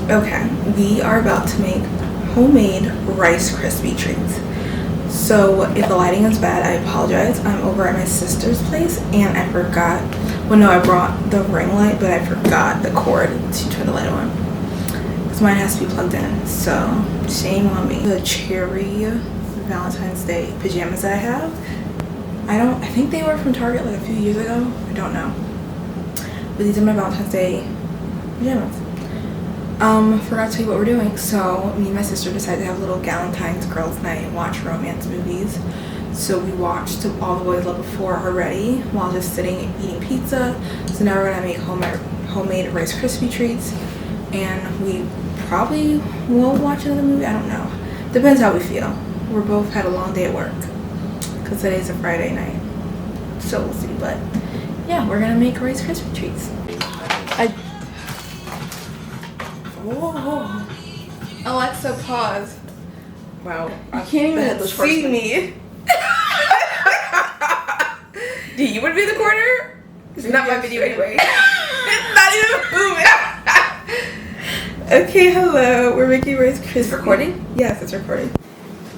Okay, we are about to make homemade Rice Krispie treats. So if the lighting is bad, I apologize. I'm over at my sister's place and I forgot, well no, I brought the ring light, but I forgot the cord to turn the light on. Because mine has to be plugged in, so shame on me. The cherry Valentine's Day pajamas that I have, I think they were from Target like a few years ago. I don't know. But these are my Valentine's Day pajamas. Forgot to tell you what we're doing. So me and my sister decided to have a little Galentine's girls night and watch romance movies. So we watched All the Boys Love Before already while just sitting eating pizza. So now we're gonna make homemade Rice Krispie treats, and we probably will watch another movie. I don't know. Depends how we feel. We're both had a long day at work because today's a Friday night. So we'll see. But yeah, we're gonna make Rice Krispie treats. Whoa. Alexa, pause. Wow. You can't even see me. Do you want to be the corner? It's not my video anyway. It's not even moving. Okay, hello. We're making Rice Krispies. It's recording? Yes, it's recording.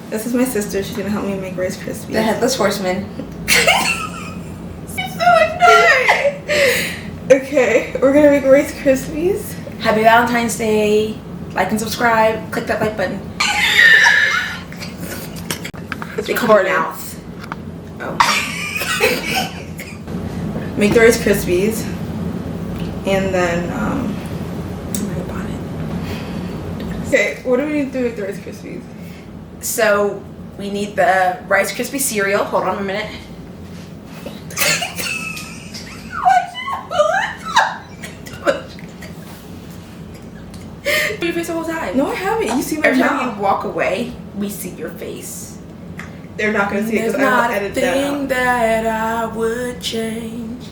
This is my sister. She's gonna help me make Rice Krispies. The Headless Horseman. You're so annoying. Okay, we're gonna make Rice Krispies. Happy Valentine's Day. Like and subscribe. Click that like button. It's They cover recording. mouth. Oh. Make the Rice Krispies, and then okay, what do we need to make the Rice Krispies? So we need the Rice Krispie cereal. Hold on a minute. Your face the whole time. No, I haven't. You see my Every time mouth. you walk away, we see your face. They're not gonna see it There's because I not will a edit that thing out. that I would change.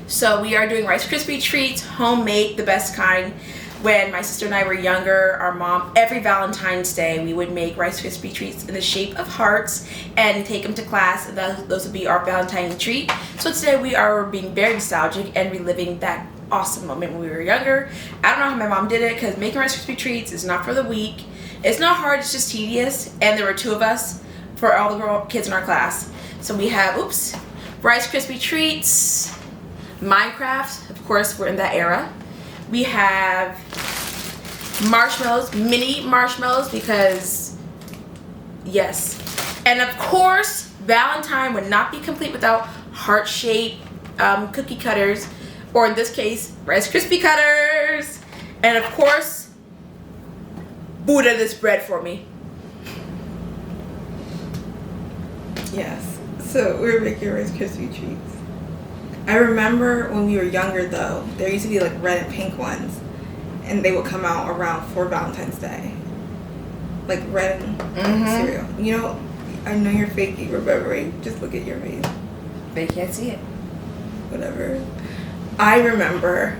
So we are doing Rice Krispie treats, homemade, the best kind. When my sister and I were younger, our mom, every Valentine's Day, we would make Rice Krispie treats in the shape of hearts and take them to class. And those would be our Valentine's treat. So today we are being very nostalgic and reliving that awesome moment when we were younger. I don't know how my mom did it because making Rice Krispie treats is not for the weak. It's not hard, it's just tedious. And there were two of us for all the kids in our class. So we have, Rice Krispie treats, Minecraft, of course, we're in that era. We have marshmallows, mini marshmallows, because yes. And of course, Valentine would not be complete without heart-shaped cookie cutters, or in this case, Rice Krispie cutters. And of course, Buddha this bread for me. Yes. So we're making Rice Krispie treats. I remember when we were younger though, there used to be like red and pink ones, and they would come out around for Valentine's Day. Like red and cereal. You know, I know you're faking remembering. Just look at your face. They can't see it. Whatever. I remember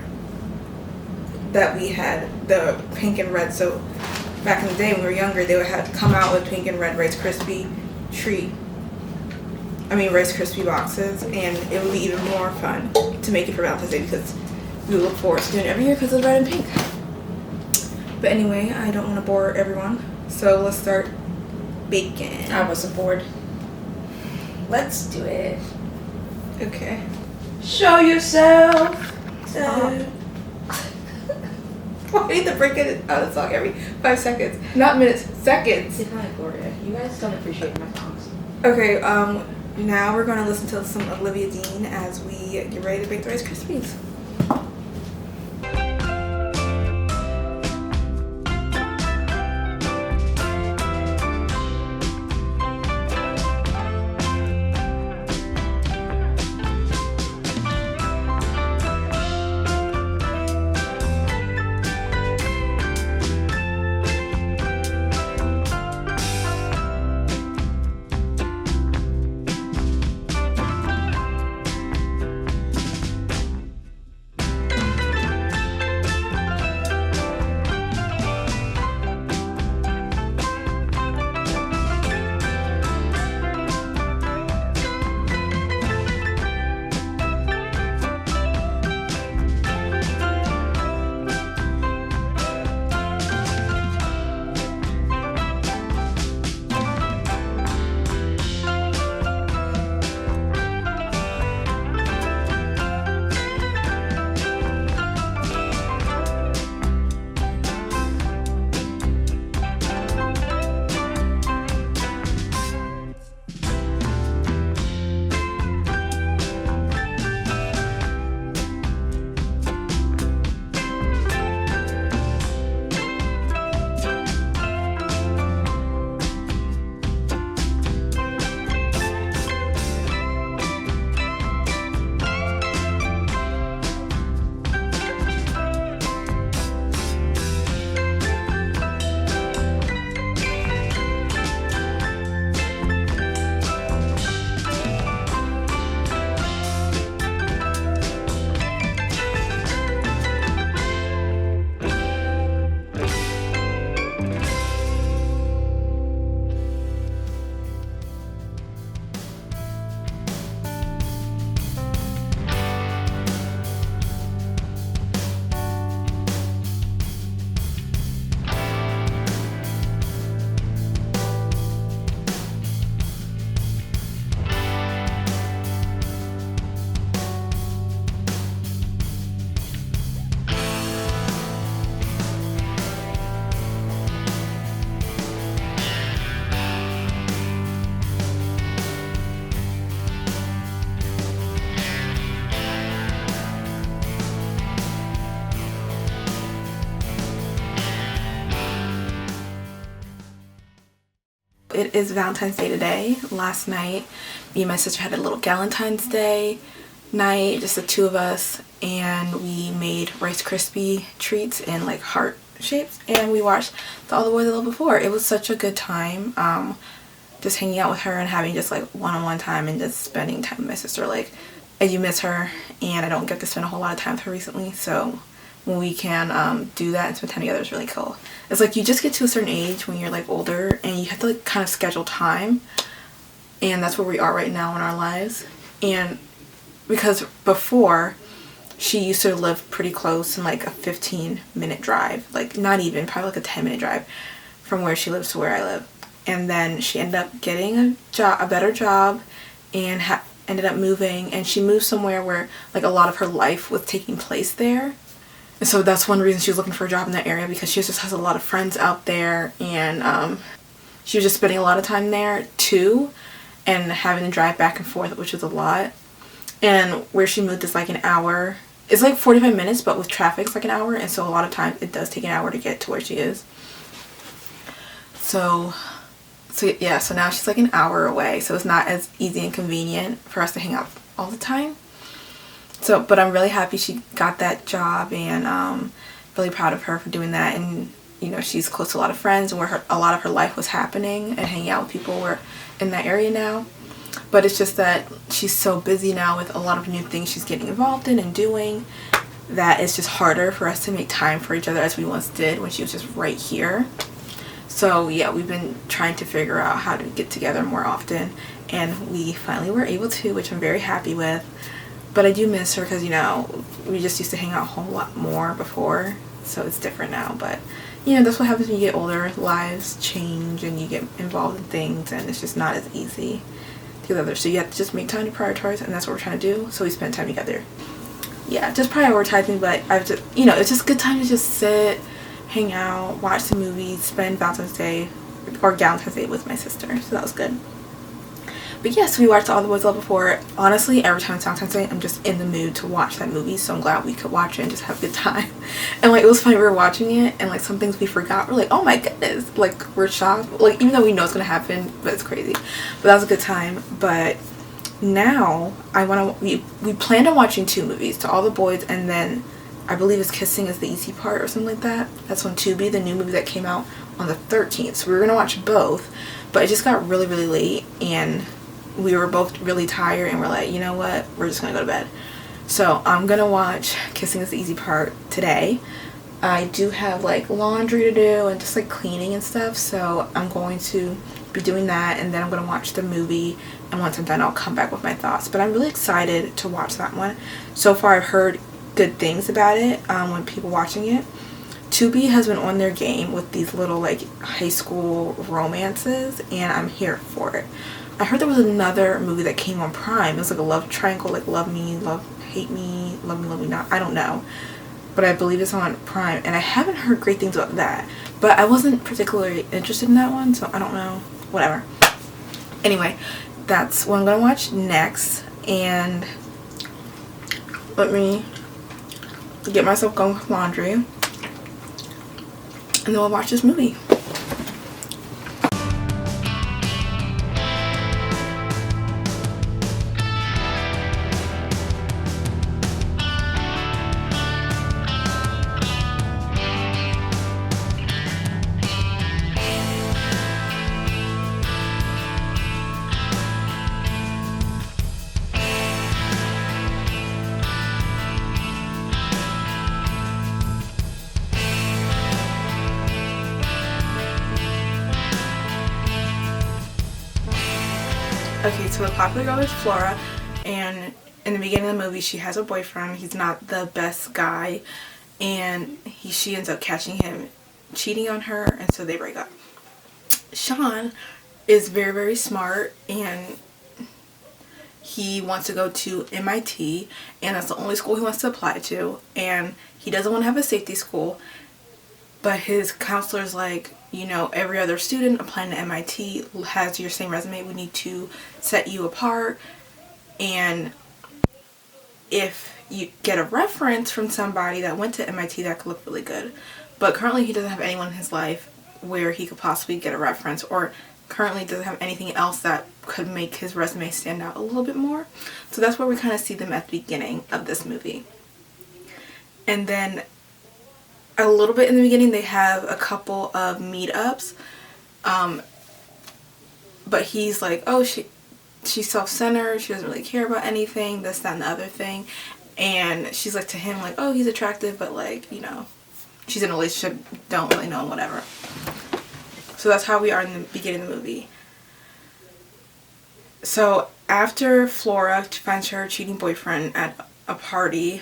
that we had the pink and red. So back in the day when we were younger, they would have come out with pink and red Rice Krispie Rice Krispie boxes, and it would be even more fun to make it for Valentine's Day because we look forward to doing it every year because of red and pink. But anyway, I don't want to bore everyone, so let's start baking. I wasn't bored. Let's do it. Okay. Show yourself. Why do you need to break it out of the song every 5 seconds? Not minutes, seconds. Gloria, you guys don't appreciate my songs. Okay, now we're going to listen to some Olivia Dean as we get ready to bake the Rice Krispies. it is Valentine's Day today. Last night, me and my sister had a little Galentine's Day night, just the two of us, and we made Rice Krispie treats in like heart shapes, and we watched the All the Boys I Loved Before. It was such a good time, just hanging out with her and having just like one-on-one time and just spending time with my sister. Like, I do miss her, and I don't get to spend a whole lot of time with her recently, so when we can do that and spend time together is really cool. It's like you just get to a certain age when you're like older and you have to like kind of schedule time, and that's where we are right now in our lives. And because before, she used to live pretty close in like a 15-minute drive, like not even, probably like a 10-minute drive from where she lives to where I live. And then she ended up getting a better job, and ended up moving, and she moved somewhere where like a lot of her life was taking place there. And so that's one reason she was looking for a job in that area, because she just has a lot of friends out there, and she was just spending a lot of time there too, and having to drive back and forth, which was a lot. And where she moved is like an hour. It's like 45 minutes, but with traffic it's like an hour, and so a lot of times it does take an hour to get to where she is. So yeah, so now she's like an hour away, so it's not as easy and convenient for us to hang out all the time. So, but I'm really happy she got that job, and really proud of her for doing that. And you know, she's close to a lot of friends, and where a lot of her life was happening, and hanging out with people were in that area now. But it's just that she's so busy now with a lot of new things she's getting involved in and doing, that it's just harder for us to make time for each other as we once did when she was just right here. So yeah, we've been trying to figure out how to get together more often, and we finally were able to, which I'm very happy with. But I do miss her, because you know, we just used to hang out a whole lot more before, so it's different now. But you know, that's what happens when you get older. Lives change and you get involved in things, and it's just not as easy together. So you have to just make time to prioritize, and that's what we're trying to do. So we spend time together. Yeah, just prioritizing. But I've just, you know, it's just a good time to just sit, hang out, watch some movies, spend Valentine's Day or Galentine's Day with my sister. So that was good. But yes, we watched All the Boys I Loved Before. Honestly, every time it's Valentine's Day, I'm just in the mood to watch that movie. So I'm glad we could watch it and just have a good time. And like, it was funny, we were watching it, and like some things we forgot. We're like, oh my goodness, like we're shocked. Like, even though we know it's gonna happen, but it's crazy. But that was a good time. But now we planned on watching two movies, To All the Boys, and then I believe it's Kissing Is the Easy Part or something like that. That's on Tubi, the new movie that came out on the 13th. So we were gonna watch both, but it just got really, really late, and we were both really tired, and we're like, you know what, we're just gonna go to bed. So I'm gonna watch Kissing Is the Easy Part today. I do have like laundry to do and just like cleaning and stuff, so I'm going to be doing that, and then I'm gonna watch the movie, and once I'm done I'll come back with my thoughts. But I'm really excited to watch that one. So far I've heard good things about it when people watching it. Tubi has been on their game with these little like high school romances, and I'm here for it. I heard there was another movie that came on Prime. It was like a love triangle, like love me, hate me, love me not. I don't know. But I believe it's on Prime, and I haven't heard great things about that. But I wasn't particularly interested in that one, so I don't know. Whatever. Anyway, that's what I'm going to watch next. And let me get myself going with laundry. And then we'll watch this movie. Okay, so the popular girl is Flora, and in the beginning of the movie she has a boyfriend. He's not the best guy, and she ends up catching him cheating on her, and so they break up. Sean is very, very smart, and he wants to go to MIT, and that's the only school he wants to apply to, and he doesn't want to have a safety school, but his counselor's like, you know, every other student applying to MIT has your same resume. We need to set you apart, and if you get a reference from somebody that went to MIT, that could look really good. But currently he doesn't have anyone in his life where he could possibly get a reference, or currently doesn't have anything else that could make his resume stand out a little bit more. So that's where we kind of see them at the beginning of this movie. And then a little bit in the beginning they have a couple of meetups, but he's like, oh, she's self-centered, she doesn't really care about anything, this, that, and the other thing. And she's like to him like, oh, he's attractive, but like, you know, she's in a relationship, don't really know him, whatever. So that's how we are in the beginning of the movie. So after Flora finds her cheating boyfriend at a party,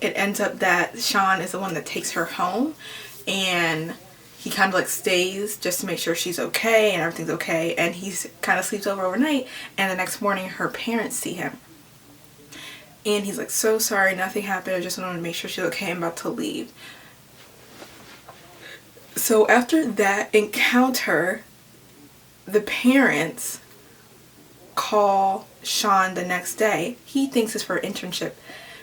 it ends up that Sean is the one that takes her home, and he kind of like stays just to make sure she's okay and everything's okay, and he kind of sleeps over overnight, and the next morning her parents see him. And he's like, so sorry, nothing happened, I just wanted to make sure she's okay, I'm about to leave. So after that encounter, the parents call Sean the next day. He thinks it's for an internship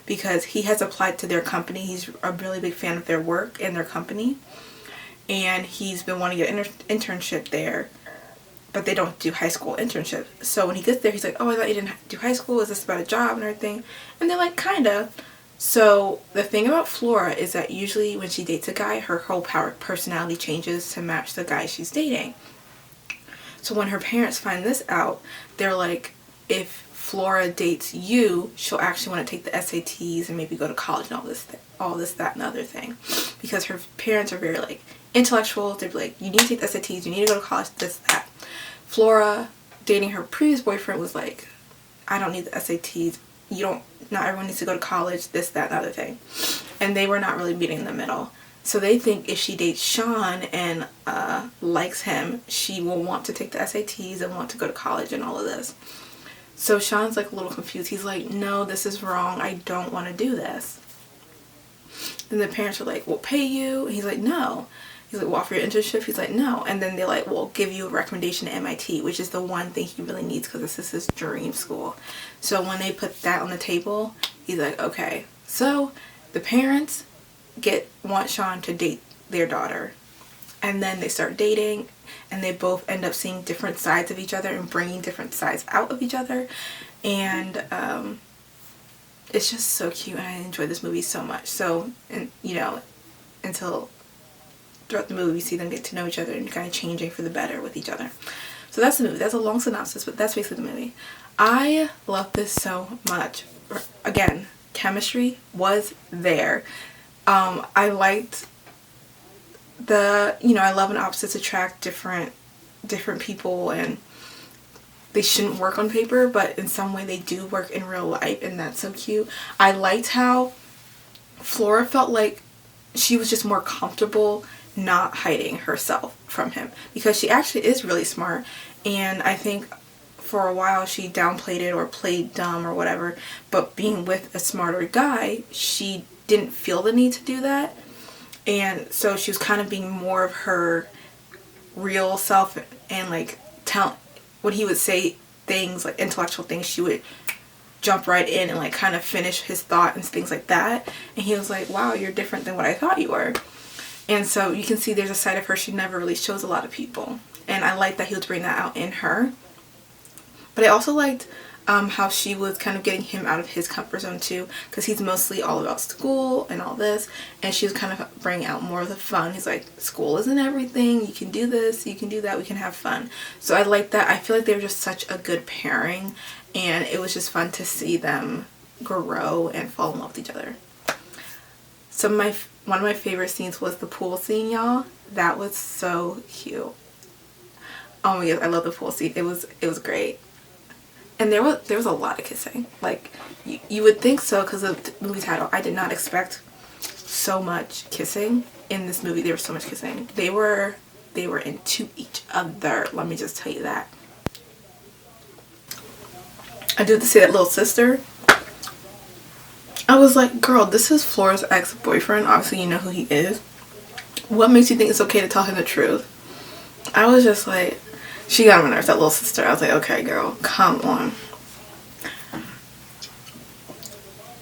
because he has applied to their company. He's a really big fan of their work and their company. And he's been wanting to get an internship there, but they don't do high school internship. So when he gets there, he's like, oh, I thought you didn't do high school. Is this about a job and everything? And they're like, kinda. So the thing about Flora is that usually when she dates a guy, her whole personality changes to match the guy she's dating. So when her parents find this out, they're like, if Flora dates you, she'll actually want to take the SATs and maybe go to college and all this, that, and the other thing. Because her parents are very like intellectual. They're like, you need to take the SATs, you need to go to college, this, that. Flora dating her previous boyfriend was like, I don't need the SATs. Not everyone needs to go to college, this, that, and the other thing. And they were not really meeting in the middle. So they think if she dates Sean and likes him, she will want to take the SATs and want to go to college and all of this. So Sean's like a little confused. He's like, no, this is wrong. I don't want to do this. And the parents are like, we'll pay you. And he's like, no. He's like, we'll offer you an internship. He's like, no. And then they're like, we'll give you a recommendation to MIT, which is the one thing he really needs because this is his dream school. So when they put that on the table, he's like, okay. So the parents want Sean to date their daughter. And then they start dating, and they both end up seeing different sides of each other and bringing different sides out of each other. And it's just so cute, and I enjoy this movie so much. So, and you know, until throughout the movie we see them get to know each other and kind of changing for the better with each other. So that's the movie. That's a long synopsis, but that's basically the movie. I love this so much. Again, chemistry was there. I liked I love when opposites attract different people, and they shouldn't work on paper, but in some way they do work in real life, and that's so cute. I liked how Flora felt like she was just more comfortable not hiding herself from him, because she actually is really smart, and I think for a while she downplayed it or played dumb or whatever, but being with a smarter guy, she didn't feel the need to do that. And so she was kind of being more of her real self, and like when he would say things like intellectual things, she would jump right in and like kind of finish his thought and things like that. And he was like, wow, you're different than what I thought you were. And so you can see there's a side of her she never really shows a lot of people, and I like that he was bringing that out in her. But I also liked how she was kind of getting him out of his comfort zone too, because he's mostly all about school and all this, and she was kind of bringing out more of the fun. He's like, school isn't everything, you can do this, you can do that, we can have fun. So I like that. I feel like they were just such a good pairing, and it was just fun to see them grow and fall in love with each other. One of my favorite scenes was the pool scene, y'all. That was so cute. Oh my god, I love the pool scene. It was great. And there was a lot of kissing. Like, you would think so because of the movie title. I did not expect so much kissing in this movie. There was so much kissing. They were into each other. Let me just tell you that. I do have to say that little sister. I was like, girl, this is Flora's ex-boyfriend. Obviously, you know who he is. What makes you think it's okay to tell him the truth? I was just like, she got on my nerves, that little sister. I was like, okay, girl, come on.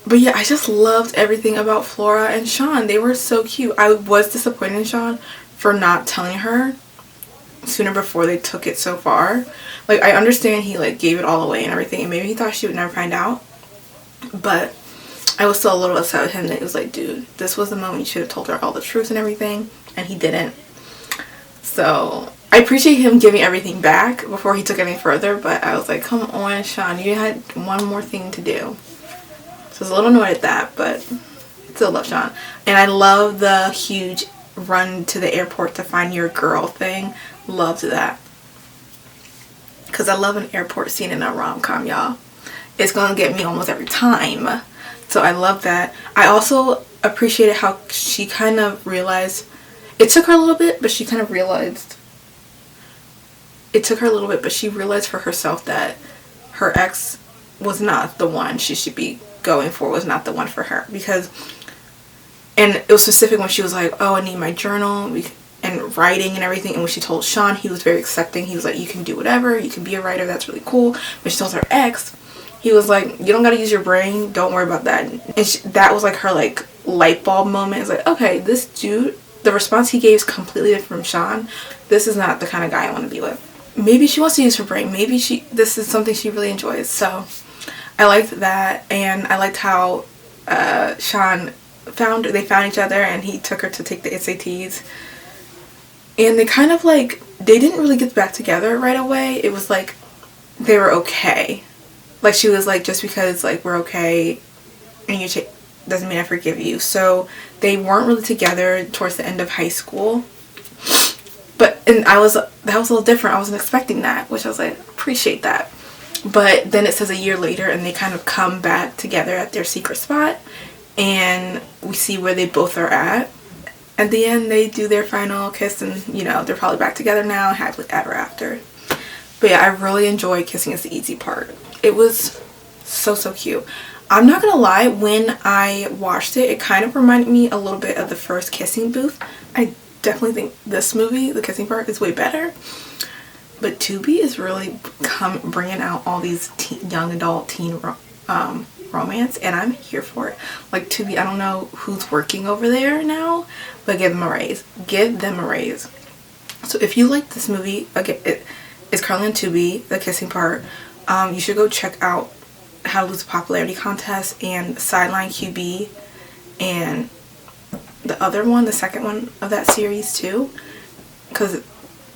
But yeah, I just loved everything about Flora and Sean. They were so cute. I was disappointed in Sean for not telling her sooner before they took it so far. Like, I understand he like gave it all away and everything, and maybe he thought she would never find out, but I was still a little upset with him that it was like, dude, this was the moment you should have told her all the truth and everything, and he didn't. So I appreciate him giving everything back before he took any further, but I was like, come on, Sean, you had one more thing to do. So I was a little annoyed at that, but still love Sean. And I love the huge run to the airport to find your girl thing. Loved that. Because I love an airport scene in a rom-com, y'all. It's going to get me almost every time. So I love that. I also appreciated how she kind of realized, it took her a little bit, but she kind of realized, she realized for herself that her ex was not the one she should be going for, was not the one for her. Because, and it was specific when she was like, oh, I need my journal and writing and everything. And when she told Sean, he was very accepting. He was like, you can do whatever, you can be a writer, that's really cool. But she told her ex, he was like, you don't gotta use your brain, don't worry about that. And that was like her like light bulb moment. It's like, okay, this dude, the response he gave is completely different from Sean. This is not the kind of guy I want to be with. Maybe she wants to use her brain. Maybe this is something she really enjoys. So I liked that, and I liked how Sean found each other, and he took her to take the SATs. And they kind of like, they didn't really get back together right away. It was like they were okay. Like, she was like, just because like we're okay and you doesn't mean I forgive you. So they weren't really together towards the end of high school. But, and that was a little different. I wasn't expecting that, which I was like, appreciate that. But then it says a year later, and they kind of come back together at their secret spot, and we see where they both are at. At the end, they do their final kiss, and you know, they're probably back together now, happily ever after. But yeah, I really enjoyed Kissing Is the Easy Part. It was so cute. I'm not gonna lie, when I watched it, it kind of reminded me a little bit of the first Kissing Booth. I definitely think this movie, the kissing part, is way better. But Tubi is really bringing out all these young adult teen romance, and I'm here for it. Like, Tubi, I don't know who's working over there now, but give them a raise. Give them a raise. So if you like this movie, again, it's currently on Tubi, the kissing part. You should go check out How to Lose a Popularity Contest and Sideline QB and the other one, the second one of that series too, because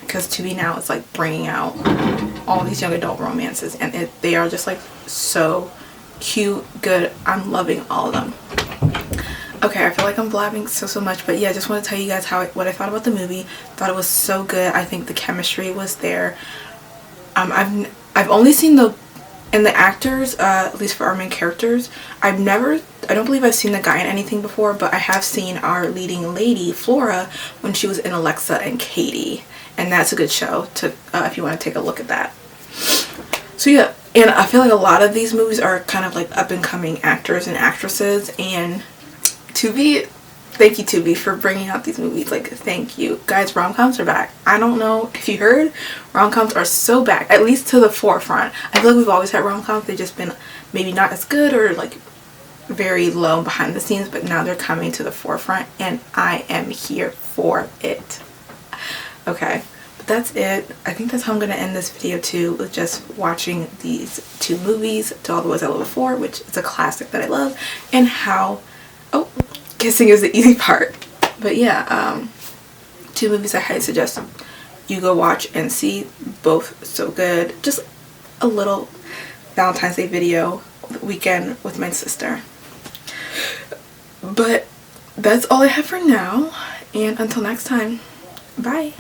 Tubi now is like bringing out all these young adult romances, and they are just like so cute, good. I'm loving all of them. Okay, I feel like I'm blabbing so much, but yeah, I just want to tell you guys what I thought about the movie. Thought it was so good. I think the chemistry was there. I've only seen the actors, at least for our main characters, I don't believe I've seen the guy in anything before, but I have seen our leading lady, Flora, when she was in Alexa and Katie, and that's a good show to if you want to take a look at that. So yeah, and I feel like a lot of these movies are kind of like up and coming actors and actresses, and Tubi, thank you Tubi for bringing out these movies. Like, thank you guys. Rom-coms are back. I don't know if you heard, rom-coms are so back, at least to the forefront. I feel like we've always had rom-coms, they've just been maybe not as good or like very low behind the scenes, but now they're coming to the forefront, and I am here for it. Okay, but that's it. I think that's how I'm gonna end this video too, with just watching these two movies, To All the Boys I Loved Before, which is a classic that I love, and how Kissing Is the Easy Part. But yeah, two movies I highly suggest you go watch and see, both so good. Just a little Valentine's Day video weekend with my sister. But that's all I have for now, and until next time, bye.